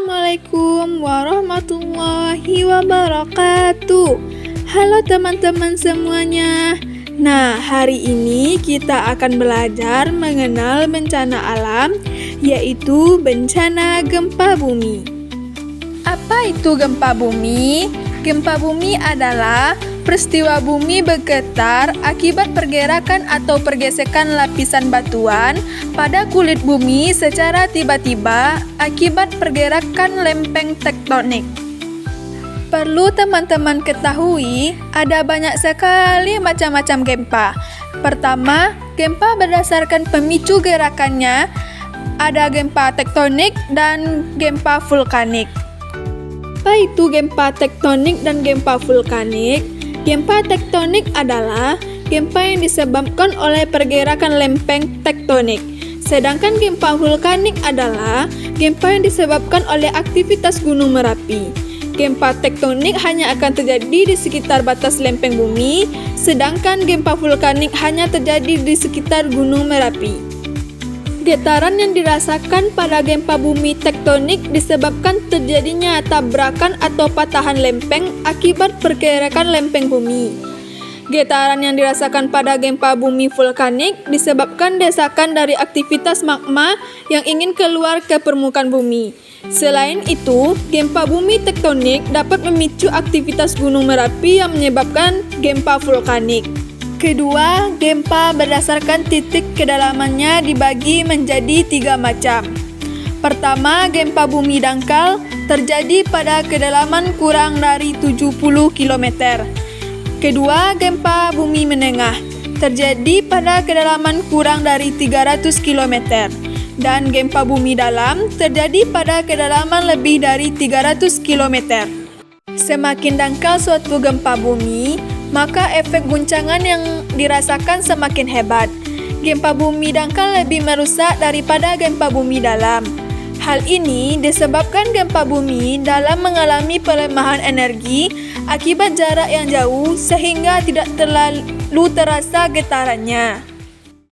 Assalamualaikum warahmatullahi wabarakatuh. Halo teman-teman semuanya. Nah, hari ini kita akan belajar mengenal bencana alam, yaitu bencana gempa bumi. Apa itu gempa bumi? Gempa bumi adalah peristiwa bumi bergetar akibat pergerakan atau pergesekan lapisan batuan pada kulit bumi secara tiba-tiba akibat pergerakan lempeng tektonik. Perlu teman-teman ketahui, ada banyak sekali macam-macam gempa. Pertama, gempa berdasarkan pemicu gerakannya, ada gempa tektonik dan gempa vulkanik. Apa itu gempa tektonik dan gempa vulkanik? Gempa tektonik adalah gempa yang disebabkan oleh pergerakan lempeng tektonik. Sedangkan gempa vulkanik adalah gempa yang disebabkan oleh aktivitas Gunung Merapi. Gempa tektonik hanya akan terjadi di sekitar batas lempeng bumi, sedangkan gempa vulkanik hanya terjadi di sekitar Gunung Merapi. Getaran yang dirasakan pada gempa bumi tektonik disebabkan terjadinya tabrakan atau patahan lempeng akibat pergerakan lempeng bumi. Getaran yang dirasakan pada gempa bumi vulkanik disebabkan desakan dari aktivitas magma yang ingin keluar ke permukaan bumi. Selain itu, gempa bumi tektonik dapat memicu aktivitas Gunung Merapi yang menyebabkan gempa vulkanik. Kedua, gempa berdasarkan titik kedalamannya dibagi menjadi 3 macam. Pertama, gempa bumi dangkal terjadi pada kedalaman kurang dari 70 km. Kedua, gempa bumi menengah terjadi pada kedalaman kurang dari 300 km. Dan gempa bumi dalam terjadi pada kedalaman lebih dari 300 km. Semakin dangkal suatu gempa bumi, maka efek guncangan yang dirasakan semakin hebat. Gempa bumi dangkal lebih merusak daripada gempa bumi dalam. Hal ini disebabkan gempa bumi dalam mengalami pelemahan energi akibat jarak yang jauh sehingga tidak terlalu terasa getarannya.